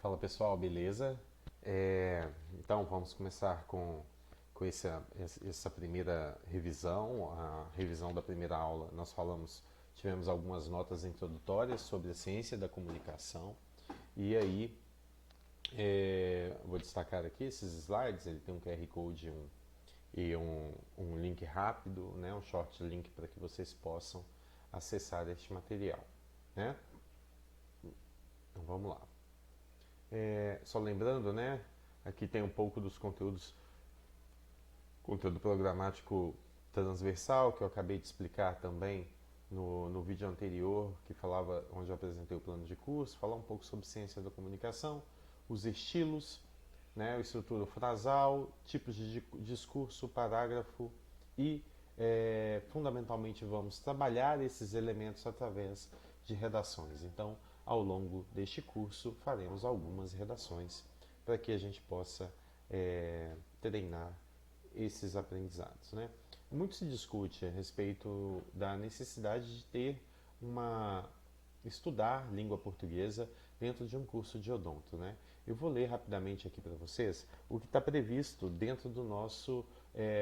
Fala pessoal, beleza? Então vamos começar com essa primeira revisão, a revisão da primeira aula. Tivemos algumas notas introdutórias sobre a ciência da comunicação e aí vou destacar aqui esses slides. Ele tem um QR Code e um link rápido, né, um short link para que vocês possam acessar este material, né? Então vamos lá. Só lembrando, né? Aqui tem um pouco dos conteúdo programático transversal que eu acabei de explicar também no vídeo anterior, onde eu apresentei o plano de curso, falar um pouco sobre ciência da comunicação, os estilos, né, a estrutura frasal, tipos de discurso, parágrafo e fundamentalmente vamos trabalhar esses elementos através de redações. Então, ao longo deste curso, faremos algumas redações para que a gente possa treinar esses aprendizados, né? Muito se discute a respeito da necessidade de estudar língua portuguesa dentro de um curso de odonto, né? Eu vou ler rapidamente aqui para vocês o que está previsto dentro do nosso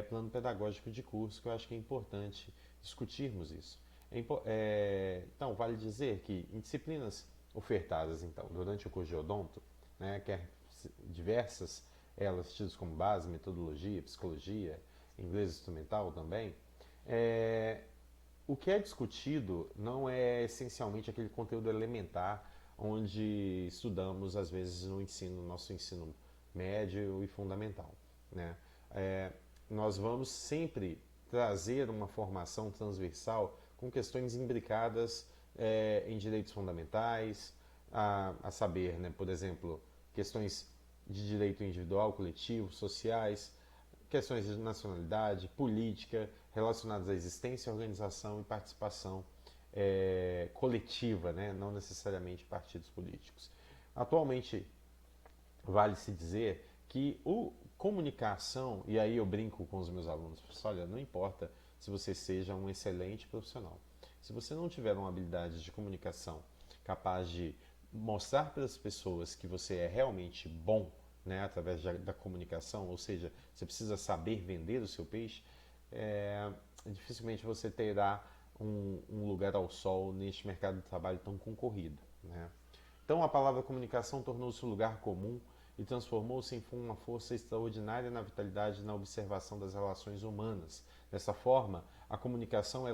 plano pedagógico de curso, que eu acho que é importante discutirmos isso. Então, vale dizer que em disciplinas ofertadas então durante o curso de odonto, né, diversas elas tidas como base, metodologia, psicologia, inglês instrumental também, o que é discutido não é essencialmente aquele conteúdo elementar onde estudamos às vezes nosso ensino médio e fundamental, né? Nós vamos sempre trazer uma formação transversal com questões imbricadas em direitos fundamentais, a saber, né, por exemplo, questões de direito individual, coletivo, sociais, questões de nacionalidade, política, relacionadas à existência, organização e participação coletiva, né? Não necessariamente partidos políticos. Atualmente, vale-se dizer que comunicação, e aí eu brinco com os meus alunos, olha, não importa se você seja um excelente profissional, se você não tiver uma habilidade de comunicação capaz de mostrar para as pessoas que você é realmente bom, né, através da comunicação, ou seja, você precisa saber vender o seu peixe, dificilmente você terá um lugar ao sol neste mercado de trabalho tão concorrido, né? Então a palavra comunicação tornou-se um lugar comum e transformou-se em uma força extraordinária na vitalidade e na observação das relações humanas. Dessa forma, a comunicação,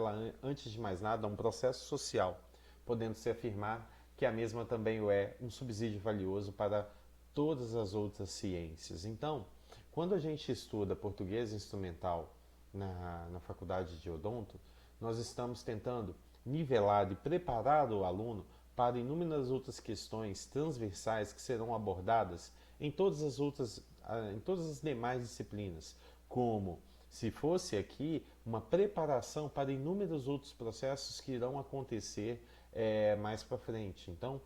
antes de mais nada, é um processo social, podendo-se afirmar que a mesma também é um subsídio valioso para todas as outras ciências. Então, quando a gente estuda português instrumental na faculdade de odonto, nós estamos tentando nivelar e preparar o aluno para inúmeras outras questões transversais que serão abordadas em em todas as demais disciplinas, como se fosse aqui uma preparação para inúmeros outros processos que irão acontecer mais para frente. Então,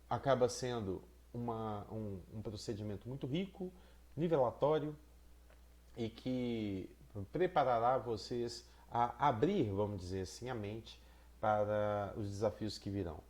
acaba sendo um procedimento muito rico, nivelatório e que preparará vocês a abrir, vamos dizer assim, a mente para os desafios que virão.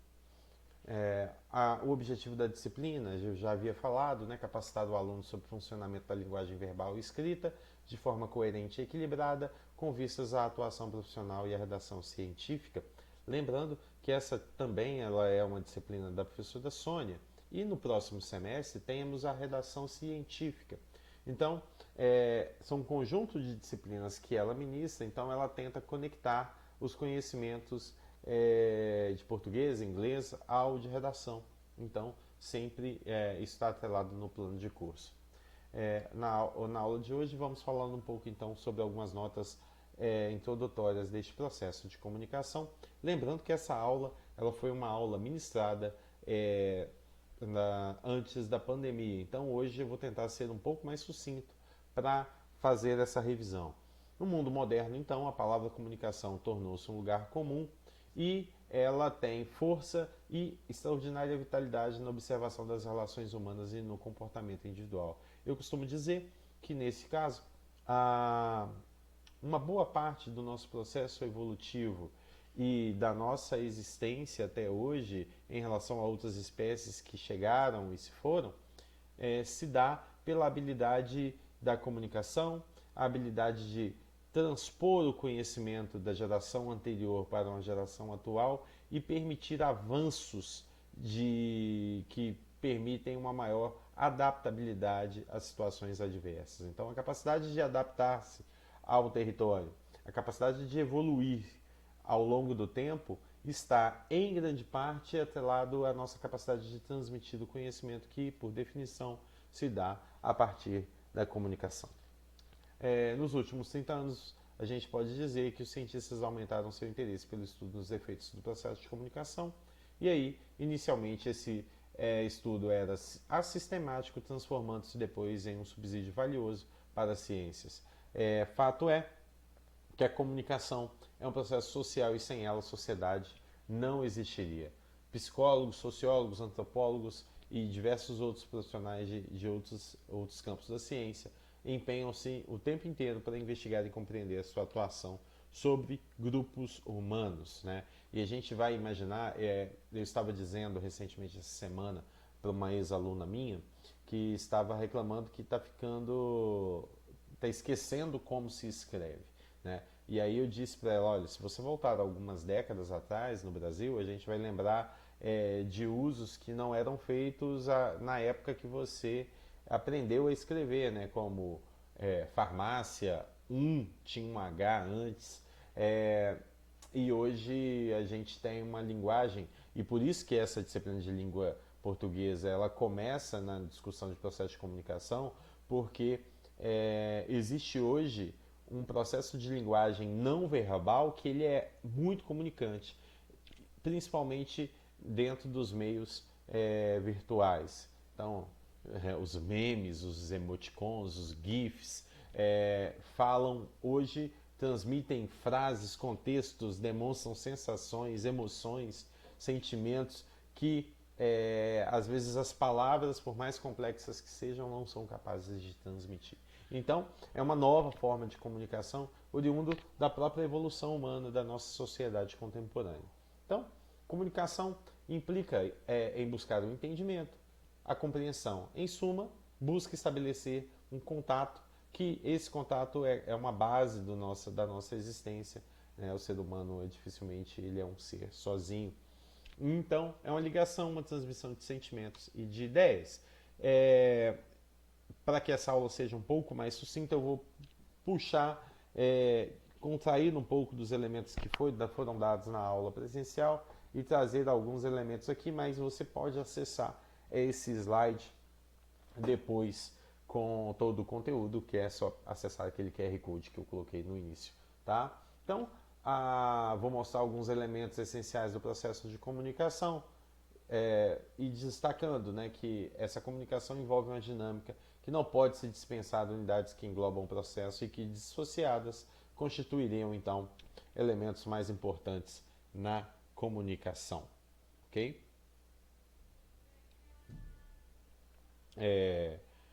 O objetivo da disciplina, eu já havia falado, né, capacitar o aluno sobre o funcionamento da linguagem verbal e escrita de forma coerente e equilibrada, com vistas à atuação profissional e à redação científica. Lembrando que ela é uma disciplina da professora Sônia, e no próximo semestre temos a redação científica. Então, são um conjunto de disciplinas que ela ministra, então ela tenta conectar os conhecimentos de português, inglês, ao de redação. Então, sempre está atrelado no plano de curso. Na aula de hoje, vamos falando um pouco então sobre algumas notas introdutórias deste processo de comunicação. Lembrando que essa aula ela foi uma aula ministrada antes da pandemia. Então, hoje eu vou tentar ser um pouco mais sucinto para fazer essa revisão. No mundo moderno, então, a palavra comunicação tornou-se um lugar comum e ela tem força e extraordinária vitalidade na observação das relações humanas e no comportamento individual. Eu costumo dizer que, nesse caso, uma boa parte do nosso processo evolutivo e da nossa existência até hoje em relação a outras espécies que chegaram e se foram, se dá pela habilidade da comunicação, a habilidade de transpor o conhecimento da geração anterior para uma geração atual e permitir avanços que permitem uma maior adaptabilidade às situações adversas. Então, a capacidade de adaptar-se ao território, a capacidade de evoluir ao longo do tempo está, em grande parte, atrelado à nossa capacidade de transmitir o conhecimento que, por definição, se dá a partir da comunicação. Nos últimos 30 anos, a gente pode dizer que os cientistas aumentaram seu interesse pelo estudo dos efeitos do processo de comunicação, e aí, inicialmente, esse estudo era assistemático, transformando-se depois em um subsídio valioso para as ciências. Fato é que a comunicação é um processo social e sem ela a sociedade não existiria. Psicólogos, sociólogos, antropólogos e diversos outros profissionais de outros campos da ciência empenham-se o tempo inteiro para investigar e compreender a sua atuação sobre grupos humanos, né? E a gente vai imaginar, eu estava dizendo recentemente essa semana para uma ex-aluna minha que estava reclamando que está esquecendo como se escreve, né? E aí eu disse para ela, olha, se você voltar algumas décadas atrás no Brasil, a gente vai lembrar de usos que não eram feitos na época que você aprendeu a escrever, né? Como farmácia, tinha um H antes, e hoje a gente tem uma linguagem, e por isso que essa disciplina de língua portuguesa ela começa na discussão de processo de comunicação, porque existe hoje um processo de linguagem não verbal que ele é muito comunicante, principalmente dentro dos meios virtuais. Então, os memes, os emoticons, os GIFs falam hoje, transmitem frases, contextos, demonstram sensações, emoções, sentimentos que às vezes as palavras, por mais complexas que sejam, não são capazes de transmitir. Então, é uma nova forma de comunicação oriundo da própria evolução humana da nossa sociedade contemporânea. Então, comunicação implica em buscar o entendimento, a compreensão. Em suma, busca estabelecer um contato, que esse contato é uma base da nossa existência. Né? O ser humano, dificilmente, ele é um ser sozinho. Então, é uma ligação, uma transmissão de sentimentos e de ideias. Para que essa aula seja um pouco mais sucinta, eu vou puxar, contrair um pouco dos elementos que foram dados na aula presencial e trazer alguns elementos aqui, mas você pode acessar esse slide depois com todo o conteúdo, que é só acessar aquele QR Code que eu coloquei no início, tá? Então, vou mostrar alguns elementos essenciais do processo de comunicação e destacando, né, que essa comunicação envolve uma dinâmica que não pode ser dispensada unidades que englobam o processo e que, dissociadas, constituiriam, então, elementos mais importantes na comunicação, ok?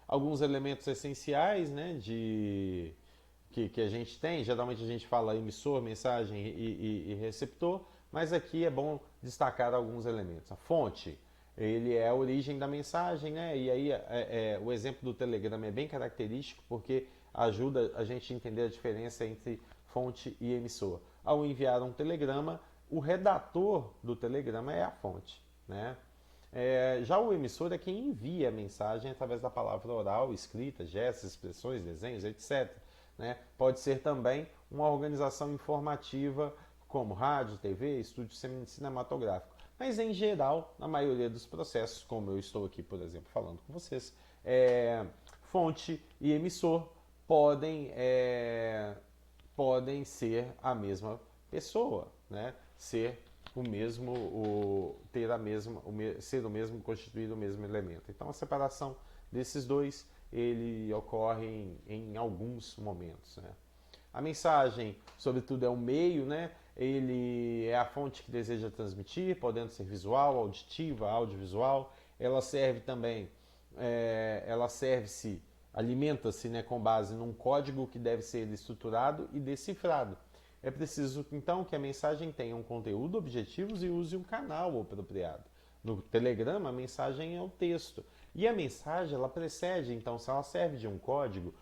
Alguns elementos essenciais, né, que a gente tem, geralmente a gente fala emissor, mensagem e receptor, mas aqui é bom destacar alguns elementos. A fonte, ele é a origem da mensagem, né? E aí o exemplo do Telegram é bem característico porque ajuda a gente a entender a diferença entre fonte e emissor. Ao enviar um telegrama, o redator do telegrama é a fonte, né? Já o emissor é quem envia a mensagem através da palavra oral, escrita, gestos, expressões, desenhos, etc. Né? Pode ser também uma organização informativa como rádio, TV, estúdio cinematográfico. Mas em geral, na maioria dos processos, como eu estou aqui, por exemplo, falando com vocês, fonte e emissor podem ser a mesma pessoa, né? Ser o mesmo, ser o mesmo, constituir o mesmo elemento. Então a separação desses dois ele ocorre em alguns momentos. Né? A mensagem, sobretudo, é um meio, né? Ele é a fonte que deseja transmitir, podendo ser visual, auditiva, audiovisual. Ela serve também, alimenta-se, né, com base num código que deve ser estruturado e decifrado. É preciso, então, que a mensagem tenha um conteúdo objetivo e use um canal apropriado. No Telegram, a mensagem é o texto. E a mensagem, ela precede, então, se ela serve de um código,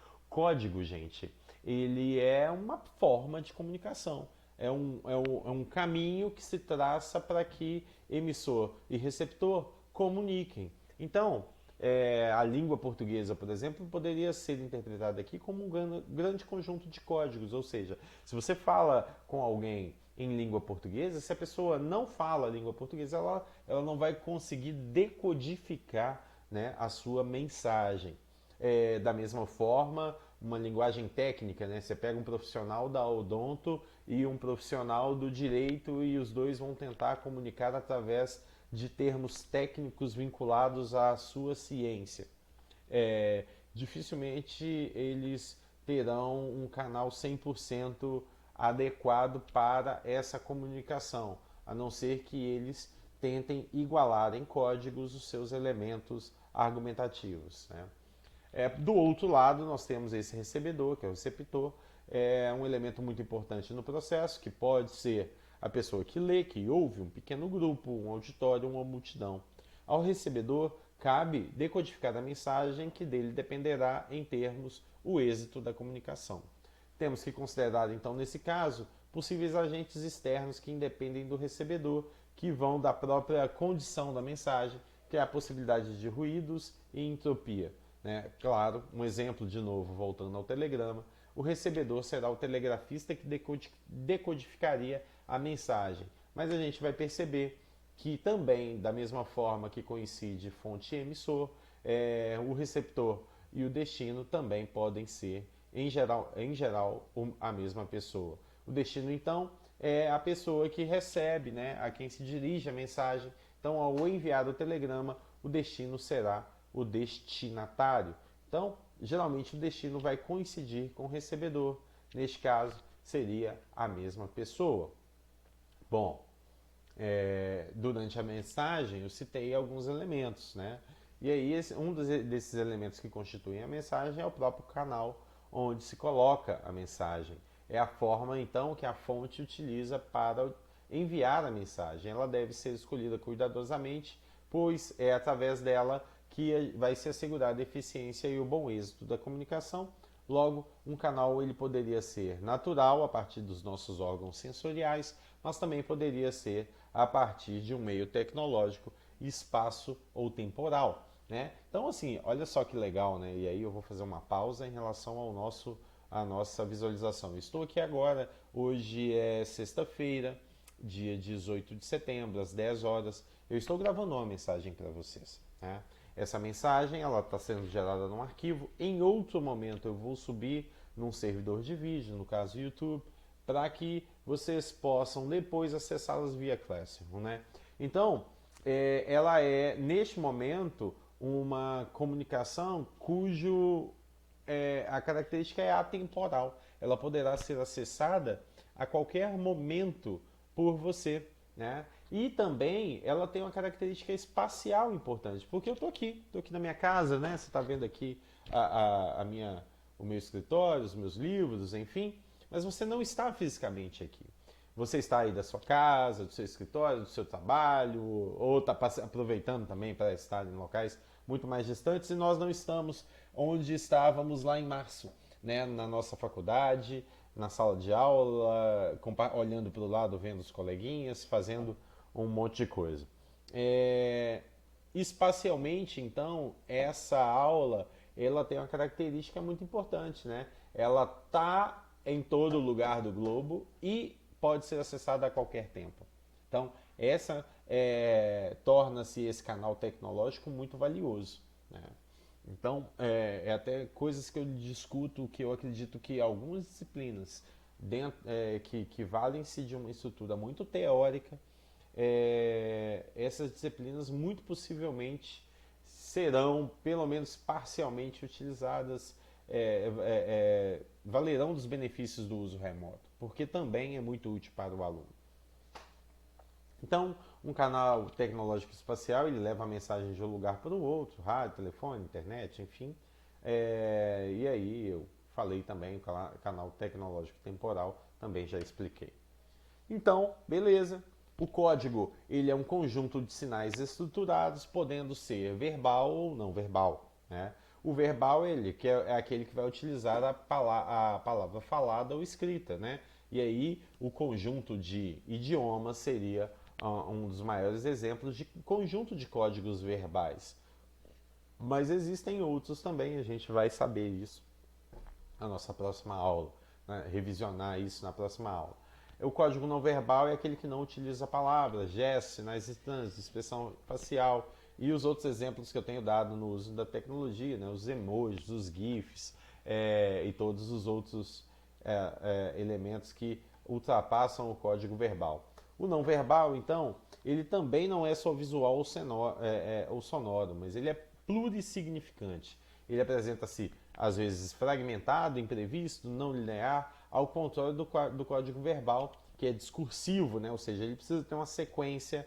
gente, ele é uma forma de comunicação. É um caminho que se traça para que emissor e receptor comuniquem. Então, a língua portuguesa, por exemplo, poderia ser interpretada aqui como um grande conjunto de códigos. Ou seja, se você fala com alguém em língua portuguesa, se a pessoa não fala a língua portuguesa, ela não vai conseguir decodificar, né, a sua mensagem. Da mesma forma, uma linguagem técnica, né? Você pega um profissional da odonto e um profissional do direito e os dois vão tentar comunicar através de termos técnicos vinculados à sua ciência. Dificilmente eles terão um canal 100% adequado para essa comunicação, a não ser que eles tentem igualar em códigos os seus elementos argumentativos, né? Do outro lado, nós temos esse recebedor, que é o receptor, é um elemento muito importante no processo, que pode ser a pessoa que lê, que ouve, um pequeno grupo, um auditório, uma multidão. Ao recebedor, cabe decodificar a mensagem que dele dependerá, em termos, o êxito da comunicação. Temos que considerar, então, nesse caso, possíveis agentes externos que independem do recebedor, que vão da própria condição da mensagem, que é a possibilidade de ruídos e entropia. Né? Claro, um exemplo de novo, voltando ao telegrama, o recebedor será o telegrafista que decodificaria a mensagem. Mas a gente vai perceber que também, da mesma forma que coincide fonte e emissor, o receptor e o destino também podem ser, em geral, a mesma pessoa. O destino, então, é a pessoa que recebe, né, a quem se dirige a mensagem. Então, ao enviar o telegrama, o destino será o destinatário. Então, geralmente o destino vai coincidir com o recebedor. Neste caso, seria a mesma pessoa. Bom, durante a mensagem eu citei alguns elementos, né? E aí desses elementos que constituem a mensagem é o próprio canal onde se coloca a mensagem. É a forma, então, que a fonte utiliza para enviar a mensagem. Ela deve ser escolhida cuidadosamente, pois é através dela que vai se assegurar a eficiência e o bom êxito da comunicação. Logo, um canal ele poderia ser natural, a partir dos nossos órgãos sensoriais, mas também poderia ser a partir de um meio tecnológico, espaço ou temporal. Né? Então, assim, olha só que legal, né? E aí eu vou fazer uma pausa em relação à nossa visualização. Estou aqui agora, hoje é sexta-feira, dia 18 de setembro, às 10 horas. Eu estou gravando uma mensagem para vocês. Né? Essa mensagem ela está sendo gerada num arquivo. Em outro momento eu vou subir num servidor de vídeo, no caso YouTube, para que vocês possam depois acessá-las via Classroom. Né? Então, ela é, neste momento, uma comunicação a característica é atemporal. Ela poderá ser acessada a qualquer momento por você. Né? E também ela tem uma característica espacial importante, porque eu estou aqui na minha casa, né? Você está vendo aqui o meu escritório, os meus livros, enfim, mas você não está fisicamente aqui. Você está aí da sua casa, do seu escritório, do seu trabalho, ou está aproveitando também para estar em locais muito mais distantes, e nós não estamos onde estávamos lá em março, né? Na nossa faculdade, na sala de aula, olhando para o lado, vendo os coleguinhas, fazendo um monte de coisa. Espacialmente, então, essa aula ela tem uma característica muito importante, né? Ela está em todo lugar do globo e pode ser acessada a qualquer tempo. Então, essa torna-se esse canal tecnológico muito valioso. Né? Então, até coisas que eu discuto, que eu acredito que algumas disciplinas que valem-se de uma estrutura muito teórica, essas disciplinas muito possivelmente serão, pelo menos parcialmente utilizadas, valerão dos benefícios do uso remoto, porque também é muito útil para o aluno. Então, um canal tecnológico espacial, ele leva a mensagem de um lugar para o outro, rádio, telefone, internet, enfim. E aí eu falei também o canal tecnológico temporal também já expliquei. Então, beleza. O código ele é um conjunto de sinais estruturados, podendo ser verbal ou não verbal, né? O verbal ele que é aquele que vai utilizar a palavra falada ou escrita, né? E aí o conjunto de idiomas seria um dos maiores exemplos de conjunto de códigos verbais. Mas existem outros também, a gente vai saber isso na nossa próxima aula, né? Revisionar isso na próxima aula. O código não verbal é aquele que não utiliza palavras, gestos, sinais estranhos, expressão facial e os outros exemplos que eu tenho dado no uso da tecnologia, né? Os emojis, os GIFs e todos os outros elementos que ultrapassam o código verbal. O não verbal, então, ele também não é só visual ou sonoro, mas ele é plurissignificante. Ele apresenta-se, às vezes, fragmentado, imprevisto, não linear, ao contrário do código verbal, que é discursivo, né? Ou seja, ele precisa ter uma sequência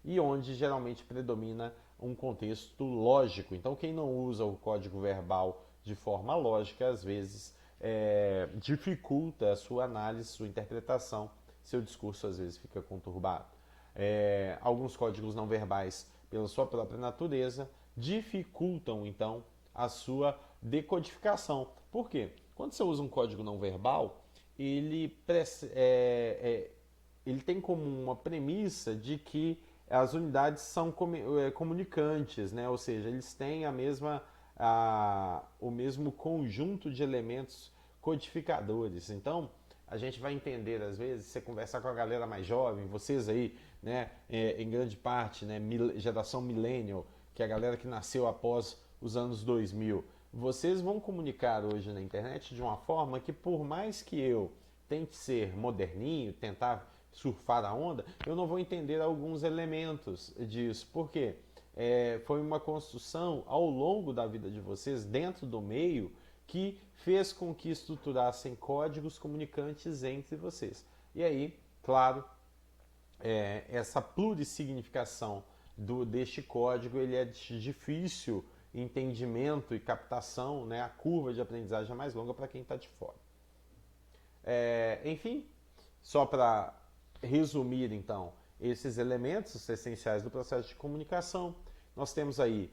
e onde geralmente predomina um contexto lógico. Então, quem não usa o código verbal de forma lógica, às vezes, dificulta a sua análise, sua interpretação, seu discurso às vezes fica conturbado. Alguns códigos não verbais, pela sua própria natureza, dificultam então a sua decodificação. Por quê? Quando você usa um código não verbal, ele tem como uma premissa de que as unidades são comunicantes, né? Ou seja, eles têm o mesmo conjunto de elementos codificadores. Então, a gente vai entender, às vezes, você conversar com a galera mais jovem, vocês aí, né, em grande parte, né, geração millennial, que é a galera que nasceu após os anos 2000, vocês vão comunicar hoje na internet de uma forma que, por mais que eu tente ser moderninho, tentar surfar a onda, eu não vou entender alguns elementos disso. Por quê? Foi uma construção ao longo da vida de vocês, dentro do meio, que fez com que estruturassem códigos comunicantes entre vocês. E aí, claro, essa plurissignificação deste código ele é de difícil entendimento e captação, né? A curva de aprendizagem é mais longa para quem está de fora. Enfim, só para resumir então esses elementos essenciais do processo de comunicação, nós temos aí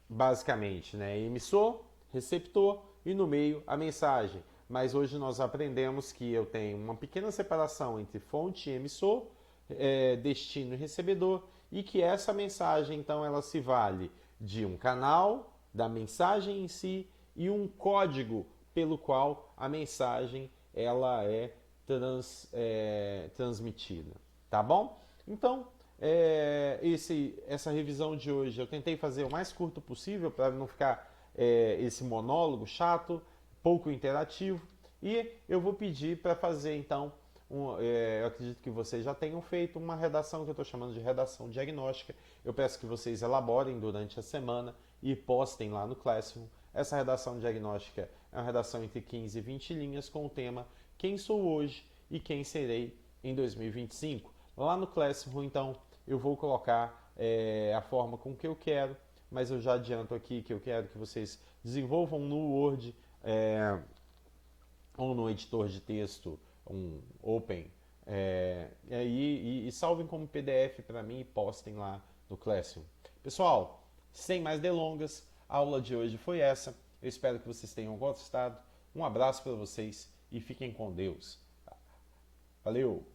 basicamente, né, emissor, receptor e no meio a mensagem. Mas hoje nós aprendemos que eu tenho uma pequena separação entre fonte e emissor, destino e recebedor, e que essa mensagem então ela se vale de um canal, da mensagem em si e um código pelo qual a mensagem ela é transmitida, tá bom? Então, essa revisão de hoje eu tentei fazer o mais curto possível para não ficar esse monólogo chato, pouco interativo, e eu vou pedir para fazer então, eu acredito que vocês já tenham feito uma redação que eu estou chamando de redação diagnóstica. Eu peço que vocês elaborem durante a semana e postem lá no Classroom. Essa redação diagnóstica é uma redação entre 15 e 20 linhas com o tema Quem sou hoje e quem serei em 2025. Lá no Classroom, então, eu vou colocar a forma com que eu quero, mas eu já adianto aqui que eu quero que vocês desenvolvam no Word ou no editor de texto, um Open, e salvem como PDF para mim e postem lá no Classroom. Pessoal, sem mais delongas, a aula de hoje foi essa. Eu espero que vocês tenham gostado. Um abraço para vocês e fiquem com Deus. Valeu!